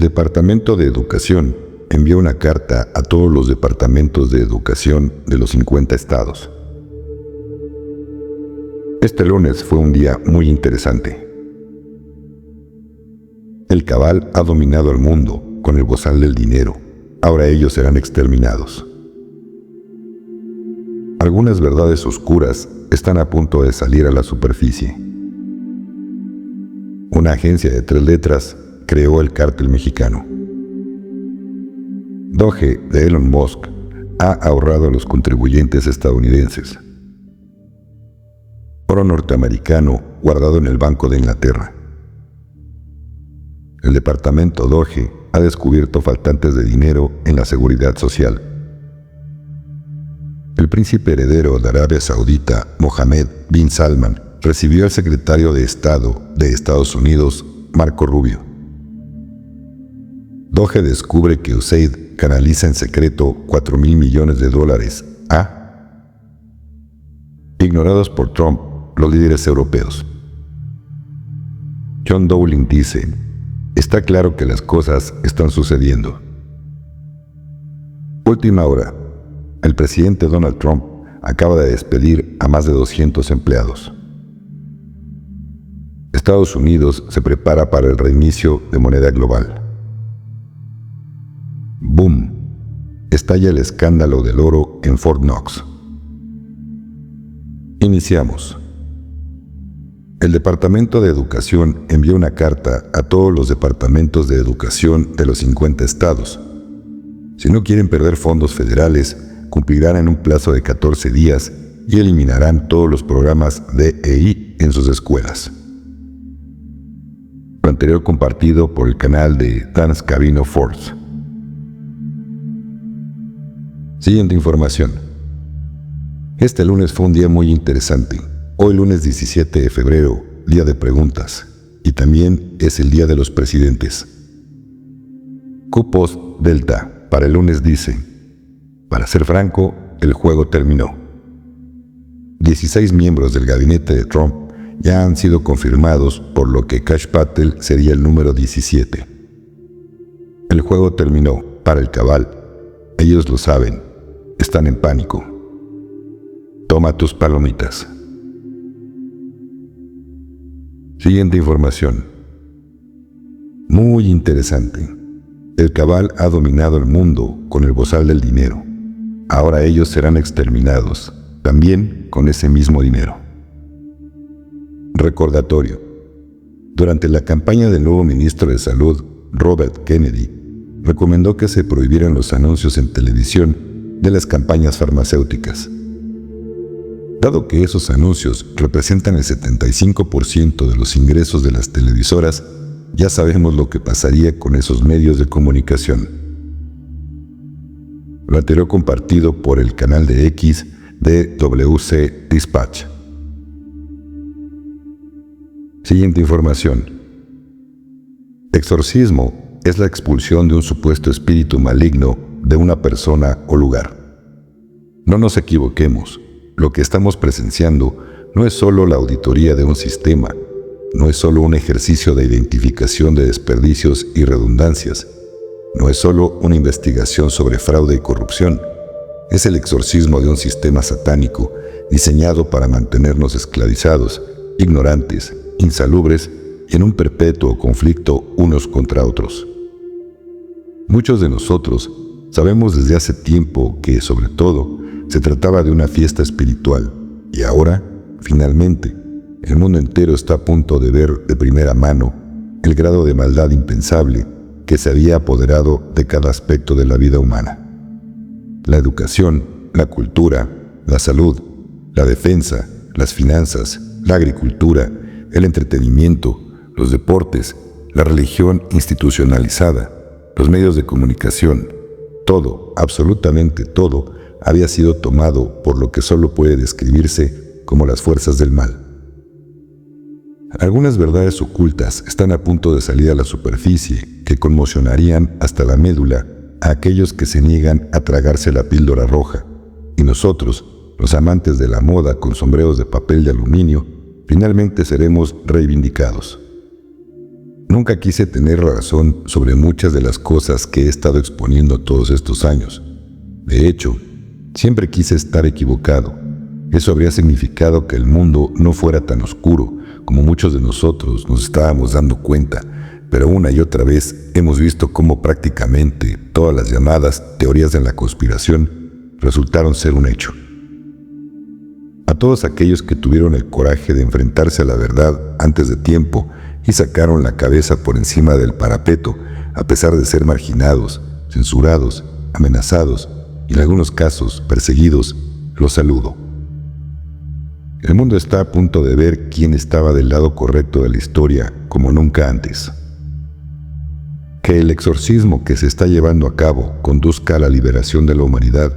Departamento de Educación envió una carta a todos los departamentos de educación de los 50 estados. Este lunes fue un día muy interesante. El cabal ha dominado el mundo con el bozal del dinero. Ahora ellos serán exterminados. Algunas verdades oscuras están a punto de salir a la superficie. Una agencia de 3 letras creó el cártel mexicano. Doge de Elon Musk ha ahorrado a los contribuyentes estadounidenses. Oro norteamericano guardado en el Banco de Inglaterra. El departamento Doge ha descubierto faltantes de dinero en la seguridad social. El príncipe heredero de Arabia Saudita, Mohammed bin Salman, recibió al secretario de Estado de Estados Unidos, Marco Rubio. Doge descubre que USAID canaliza en secreto $4,000 millones a ignorados por Trump los líderes europeos. John Dowling dice: está claro que las cosas están sucediendo. Última hora. El presidente Donald Trump acaba de despedir a más de 200 empleados. Estados Unidos se prepara para el reinicio de moneda global. ¡Boom! Estalla el escándalo del oro en Fort Knox. Iniciamos. El Departamento de Educación envió una carta a todos los departamentos de educación de los 50 estados. Si no quieren perder fondos federales, cumplirán en un plazo de 14 días y eliminarán todos los programas DEI en sus escuelas. Lo anterior compartido por el canal de Dan Scavino Force. Siguiente información. Este lunes fue un día muy interesante. Hoy lunes 17 de febrero, día de preguntas, y también es el día de los presidentes. Q-Post Delta para el lunes dice: para ser franco, el juego terminó. 16 miembros del gabinete de Trump ya han sido confirmados, por lo que Kash Patel sería el número 17. El juego terminó para el cabal. Ellos lo saben. Están en pánico. Toma tus palomitas. Siguiente información. Muy interesante. El cabal ha dominado el mundo con el bozal del dinero. Ahora ellos serán exterminados, también con ese mismo dinero. Recordatorio. Durante la campaña del nuevo ministro de Salud, Robert Kennedy, recomendó que se prohibieran los anuncios en televisión de las campañas farmacéuticas. Dado que esos anuncios representan el 75% de los ingresos de las televisoras, ya sabemos lo que pasaría con esos medios de comunicación. Lo anterior compartido por el canal de X de WC Dispatch. Siguiente información. Exorcismo es la expulsión de un supuesto espíritu maligno de una persona o lugar. No nos equivoquemos. Lo que estamos presenciando no es solo la auditoría de un sistema, no es solo un ejercicio de identificación de desperdicios y redundancias, no es solo una investigación sobre fraude y corrupción, es el exorcismo de un sistema satánico diseñado para mantenernos esclavizados, ignorantes, insalubres y en un perpetuo conflicto unos contra otros. Muchos de nosotros sabemos desde hace tiempo que, sobre todo, se trataba de una fiesta espiritual, y ahora, finalmente, el mundo entero está a punto de ver de primera mano el grado de maldad impensable que se había apoderado de cada aspecto de la vida humana. La educación, la cultura, la salud, la defensa, las finanzas, la agricultura, el entretenimiento, los deportes, la religión institucionalizada, los medios de comunicación, todo, absolutamente todo, había sido tomado por lo que solo puede describirse como las fuerzas del mal. Algunas verdades ocultas están a punto de salir a la superficie que conmocionarían hasta la médula a aquellos que se niegan a tragarse la píldora roja, y nosotros, los amantes de la moda con sombreros de papel de aluminio, finalmente seremos reivindicados. Nunca quise tener razón sobre muchas de las cosas que he estado exponiendo todos estos años. De hecho, siempre quise estar equivocado. Eso habría significado que el mundo no fuera tan oscuro como muchos de nosotros nos estábamos dando cuenta, pero una y otra vez hemos visto cómo prácticamente todas las llamadas teorías de la conspiración resultaron ser un hecho. A todos aquellos que tuvieron el coraje de enfrentarse a la verdad antes de tiempo y sacaron la cabeza por encima del parapeto, a pesar de ser marginados, censurados, amenazados y en algunos casos perseguidos, los saludo. El mundo está a punto de ver quién estaba del lado correcto de la historia como nunca antes. Que el exorcismo que se está llevando a cabo conduzca a la liberación de la humanidad,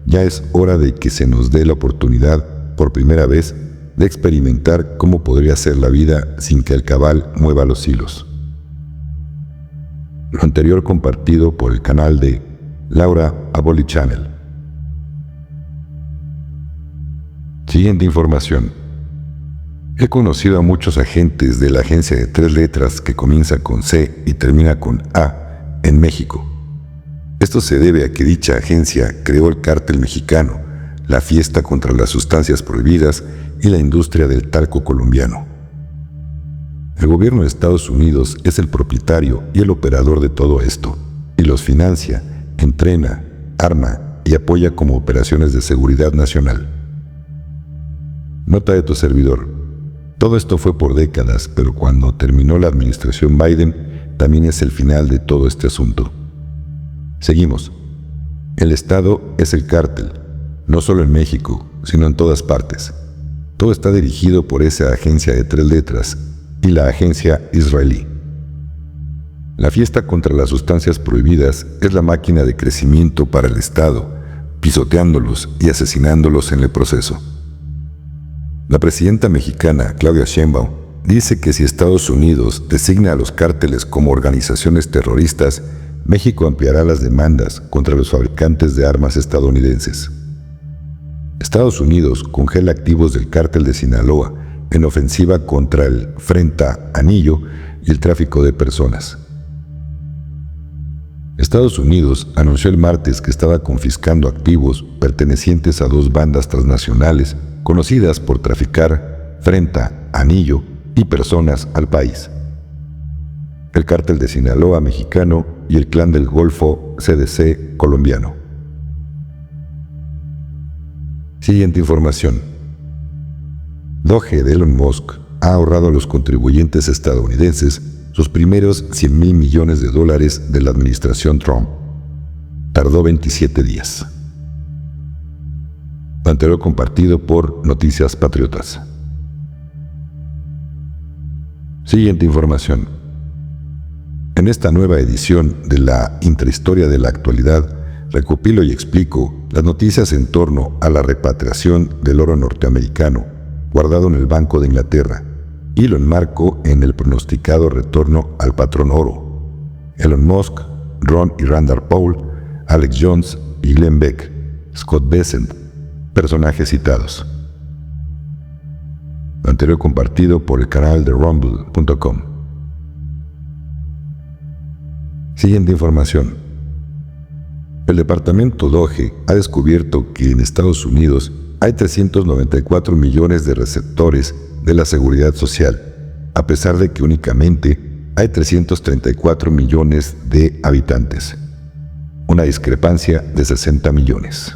ya es hora de que se nos dé la oportunidad, por primera vez, de experimentar cómo podría ser la vida sin que el cabal mueva los hilos. Lo anterior compartido por el canal de Laura Aboli Channel. Siguiente información. He conocido a muchos agentes de la agencia de 3 letras que comienza con C y termina con A en México. Esto se debe a que dicha agencia creó el cártel mexicano, la fiesta contra las sustancias prohibidas y la industria del talco colombiano. El gobierno de Estados Unidos es el propietario y el operador de todo esto, y los financia, entrena, arma y apoya como operaciones de seguridad nacional. Nota de tu servidor. Todo esto fue por décadas, pero cuando terminó la administración Biden, también es el final de todo este asunto. Seguimos. El Estado es el cártel, no solo en México, sino en todas partes. Todo está dirigido por esa agencia de 3 letras y la agencia israelí. La fiesta contra las sustancias prohibidas es la máquina de crecimiento para el Estado, pisoteándolos y asesinándolos en el proceso. La presidenta mexicana, Claudia Sheinbaum, dice que si Estados Unidos designa a los cárteles como organizaciones terroristas, México ampliará las demandas contra los fabricantes de armas estadounidenses. Estados Unidos congela activos del cártel de Sinaloa en ofensiva contra el Frente Anillo y el tráfico de personas. Estados Unidos anunció el martes que estaba confiscando activos pertenecientes a 2 bandas transnacionales conocidas por traficar Frente Anillo y personas al país: el cártel de Sinaloa mexicano y el clan del Golfo CDC colombiano. Siguiente información. Doge de Elon Musk ha ahorrado a los contribuyentes estadounidenses sus primeros $100,000 millones de la administración Trump. Tardó 27 días. Lo anterior compartido por Noticias Patriotas. Siguiente información. En esta nueva edición de la Intrahistoria de la Actualidad, recopilo y explico las noticias en torno a la repatriación del oro norteamericano guardado en el Banco de Inglaterra y lo enmarco en el pronosticado retorno al patrón oro. Elon Musk, Ron y Randall Paul, Alex Jones y Glenn Beck, Scott Bessent, personajes citados. Lo anterior compartido por el canal de rumble.com. Siguiente información. El departamento Doge ha descubierto que en Estados Unidos hay 394 millones de receptores de la seguridad social, a pesar de que únicamente hay 334 millones de habitantes, una discrepancia de 60 millones.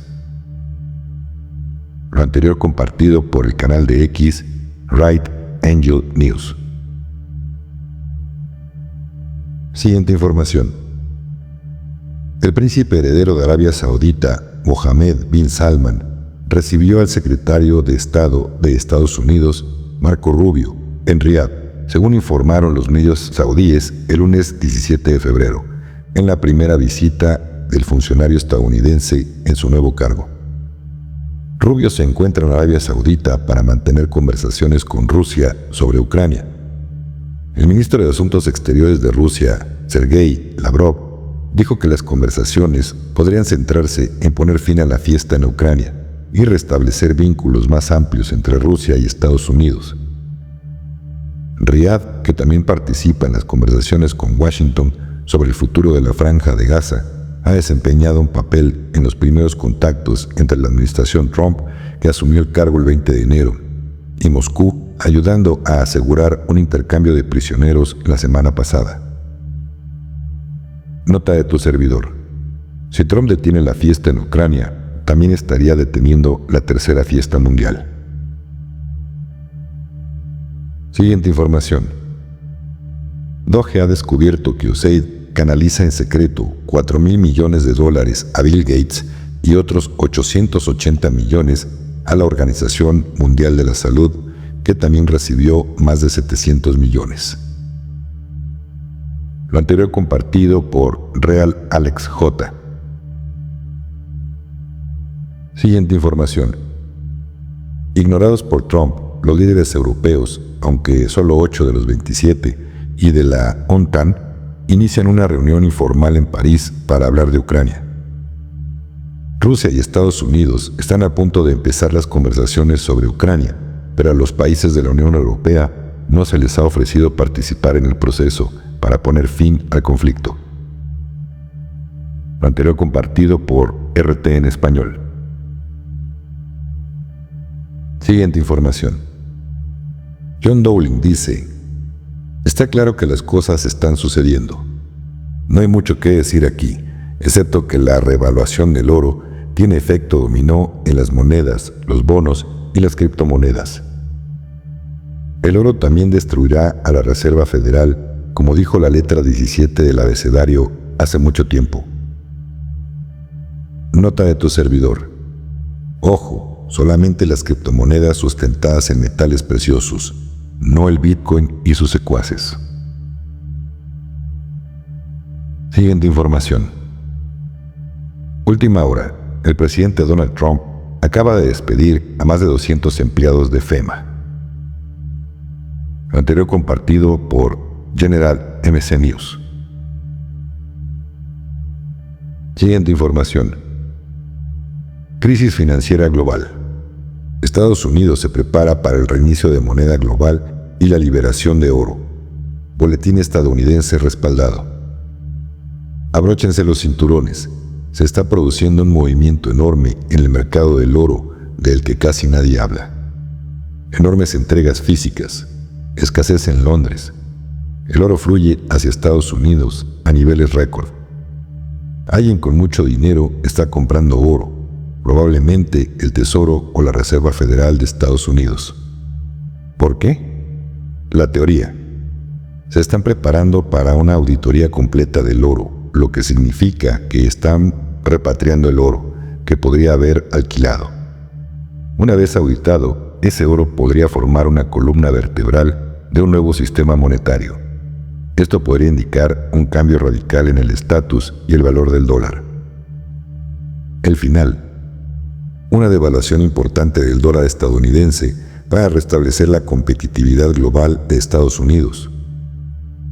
Lo anterior compartido por el canal de X, Right Angel News. Siguiente información. El príncipe heredero de Arabia Saudita, Mohammed bin Salman, recibió al secretario de Estado de Estados Unidos, Marco Rubio, en Riad, según informaron los medios saudíes el lunes 17 de febrero, en la primera visita del funcionario estadounidense en su nuevo cargo. Rubio se encuentra en Arabia Saudita para mantener conversaciones con Rusia sobre Ucrania. El ministro de Asuntos Exteriores de Rusia, Sergei Lavrov, dijo que las conversaciones podrían centrarse en poner fin a la fiesta en Ucrania y restablecer vínculos más amplios entre Rusia y Estados Unidos. Riad, que también participa en las conversaciones con Washington sobre el futuro de la Franja de Gaza, ha desempeñado un papel en los primeros contactos entre la administración Trump, que asumió el cargo el 20 de enero, y Moscú, ayudando a asegurar un intercambio de prisioneros la semana pasada. Nota de tu servidor. Si Trump detiene la fiesta en Ucrania, también estaría deteniendo la tercera fiesta mundial. Siguiente información. Doge ha descubierto que USAID canaliza en secreto $4.000 millones a Bill Gates y otros 880 millones a la Organización Mundial de la Salud, que también recibió más de 700 millones. Lo anterior compartido por Real Alex J. Siguiente información. Ignorados por Trump, los líderes europeos, aunque solo 8 de los 27, y de la OTAN, inician una reunión informal en París para hablar de Ucrania. Rusia y Estados Unidos están a punto de empezar las conversaciones sobre Ucrania, pero a los países de la Unión Europea no se les ha ofrecido participar en el proceso para poner fin al conflicto. Lo anterior compartido por RT en español. Siguiente información. John Dowling dice: está claro que las cosas están sucediendo. No hay mucho que decir aquí, excepto que la revaluación del oro tiene efecto dominó en las monedas, los bonos y las criptomonedas. El oro también destruirá a la Reserva Federal, como dijo la letra 17 del abecedario hace mucho tiempo. Nota de tu servidor. Ojo, solamente las criptomonedas sustentadas en metales preciosos, no el Bitcoin y sus secuaces. Siguiente información. Última hora. El presidente Donald Trump acaba de despedir a más de 200 empleados de FEMA. Lo anterior compartido por General MC News. Siguiente información. Crisis financiera global. Estados Unidos se prepara para el reinicio de moneda global y la liberación de oro. Boletín estadounidense respaldado. Abróchense los cinturones. Se está produciendo un movimiento enorme en el mercado del oro del que casi nadie habla. Enormes entregas físicas, escasez en Londres. El oro fluye hacia Estados Unidos a niveles récord. Alguien con mucho dinero está comprando oro, probablemente el Tesoro o la Reserva Federal de Estados Unidos. ¿Por qué? La teoría. Se están preparando para una auditoría completa del oro, lo que significa que están repatriando el oro que podría haber alquilado. Una vez auditado, ese oro podría formar una columna vertebral de un nuevo sistema monetario. Esto podría indicar un cambio radical en el estatus y el valor del dólar. El final. Una devaluación importante del dólar estadounidense para restablecer la competitividad global de Estados Unidos.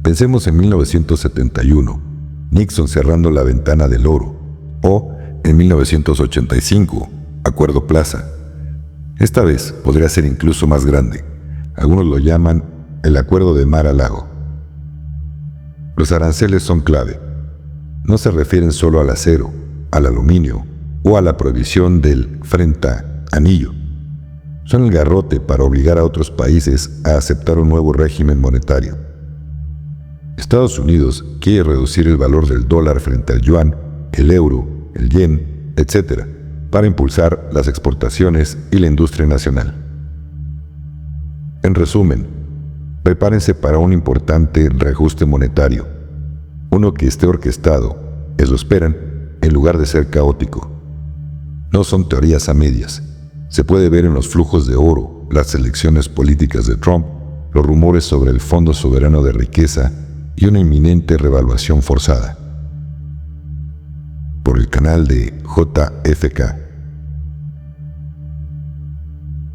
Pensemos en 1971, Nixon cerrando la ventana del oro, o en 1985, Acuerdo Plaza. Esta vez podría ser incluso más grande. Algunos lo llaman el Acuerdo de Mar-a-Lago. Los aranceles son clave. No se refieren solo al acero, al aluminio o a la prohibición del frente-anillo. Son el garrote para obligar a otros países a aceptar un nuevo régimen monetario. Estados Unidos quiere reducir el valor del dólar frente al yuan, el euro, el yen, etc., para impulsar las exportaciones y la industria nacional. En resumen, prepárense para un importante reajuste monetario, uno que esté orquestado, eso esperan, en lugar de ser caótico. No son teorías a medias. Se puede ver en los flujos de oro, las elecciones políticas de Trump, los rumores sobre el Fondo Soberano de Riqueza y una inminente revaluación forzada. Por el canal de JFK.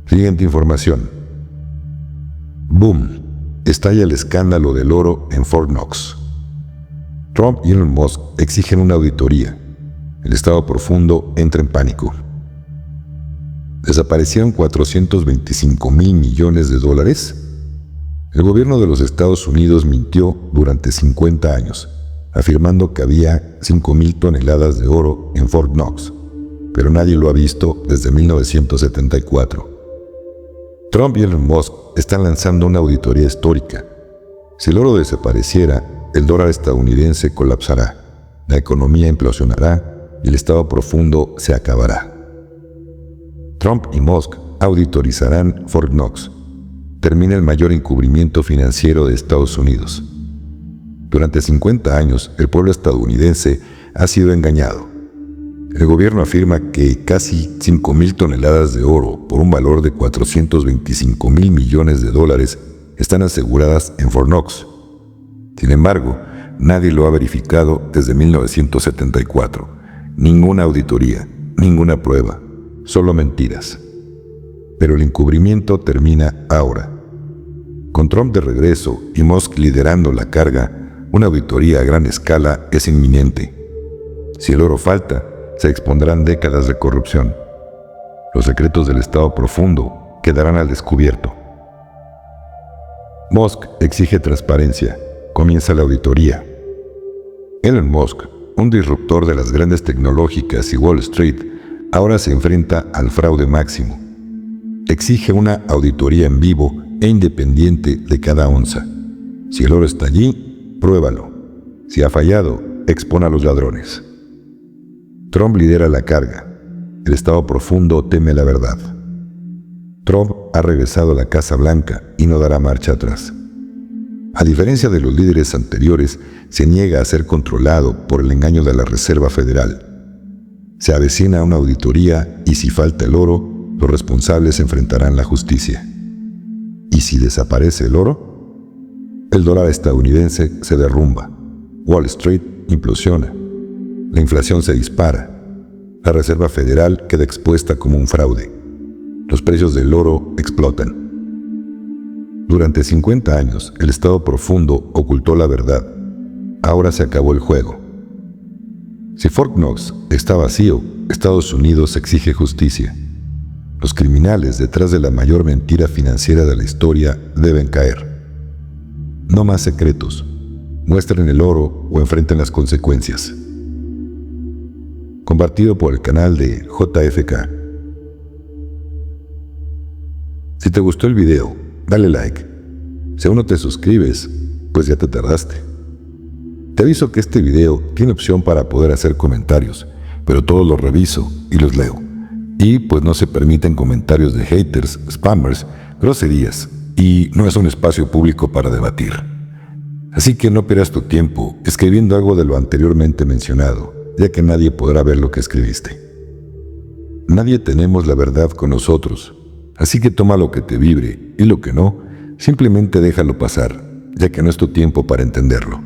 Siguiente información. Boom. Estalla el escándalo del oro en Fort Knox. Trump y Elon Musk exigen una auditoría. El Estado profundo entra en pánico. Desaparecieron $425.000 millones. El gobierno de los Estados Unidos mintió durante 50 años, afirmando que había 5,000 toneladas de oro en Fort Knox, pero nadie lo ha visto desde 1974. Trump y Elon Musk están lanzando una auditoría histórica. Si el oro desapareciera, el dólar estadounidense colapsará, la economía implosionará y el estado profundo se acabará. Trump y Musk auditorizarán Fort Knox. Termina el mayor encubrimiento financiero de Estados Unidos. Durante 50 años, el pueblo estadounidense ha sido engañado. El gobierno afirma que casi 5,000 toneladas de oro por un valor de 425,000 millones de dólares están aseguradas en Fort Knox. Sin embargo, nadie lo ha verificado desde 1974. Ninguna auditoría, ninguna prueba, solo mentiras. Pero el encubrimiento termina ahora. Con Trump de regreso y Musk liderando la carga, una auditoría a gran escala es inminente. Si el oro falta, se expondrán décadas de corrupción. Los secretos del estado profundo quedarán al descubierto. Musk exige transparencia. Comienza la auditoría. Elon Musk, un disruptor de las grandes tecnológicas y Wall Street, ahora se enfrenta al fraude máximo. Exige una auditoría en vivo e independiente de cada onza. Si el oro está allí, pruébalo. Si ha fallado, expone a los ladrones. Trump lidera la carga. El estado profundo teme la verdad. Trump ha regresado a la Casa Blanca y no dará marcha atrás. A diferencia de los líderes anteriores, se niega a ser controlado por el engaño de la Reserva Federal. Se avecina una auditoría y si falta el oro, los responsables enfrentarán la justicia. ¿Y si desaparece el oro? El dólar estadounidense se derrumba. Wall Street implosiona. La inflación se dispara. La Reserva Federal queda expuesta como un fraude. Los precios del oro explotan. Durante 50 años, el estado profundo ocultó la verdad. Ahora se acabó el juego. Si Fort Knox está vacío, Estados Unidos exige justicia. Los criminales detrás de la mayor mentira financiera de la historia deben caer. No más secretos. Muestren el oro o enfrenten las consecuencias. Compartido por el canal de JFK. Si te gustó el video, dale like. Si aún no te suscribes, pues ya te tardaste. Te aviso que este video tiene opción para poder hacer comentarios, pero todos los reviso y los leo. Y pues no se permiten comentarios de haters, spammers, groserías, y no es un espacio público para debatir. Así que no pierdas tu tiempo escribiendo algo de lo anteriormente mencionado, ya que nadie podrá ver lo que escribiste. Nadie tenemos la verdad con nosotros, así que toma lo que te vibre y lo que no, simplemente déjalo pasar, ya que no es tu tiempo para entenderlo.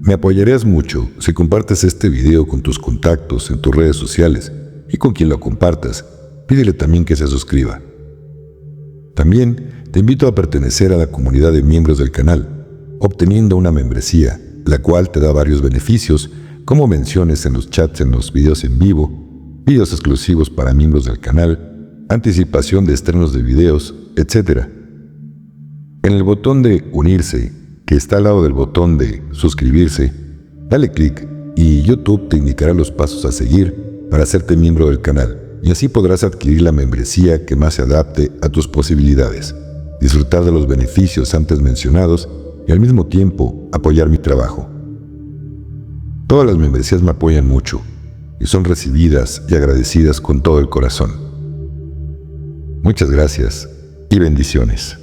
Me apoyarías mucho si compartes este video con tus contactos en tus redes sociales y con quien lo compartas, pídele también que se suscriba. También te invito a pertenecer a la comunidad de miembros del canal, obteniendo una membresía, la cual te da varios beneficios, como menciones en los chats en los videos en vivo, videos exclusivos para miembros del canal, anticipación de estrenos de videos, etc. En el botón de unirse, que está al lado del botón de suscribirse, dale clic y YouTube te indicará los pasos a seguir para hacerte miembro del canal, y así podrás adquirir la membresía que más se adapte a tus posibilidades, disfrutar de los beneficios antes mencionados y al mismo tiempo apoyar mi trabajo. Todas las membresías me apoyan mucho y son recibidas y agradecidas con todo el corazón. Muchas gracias y bendiciones.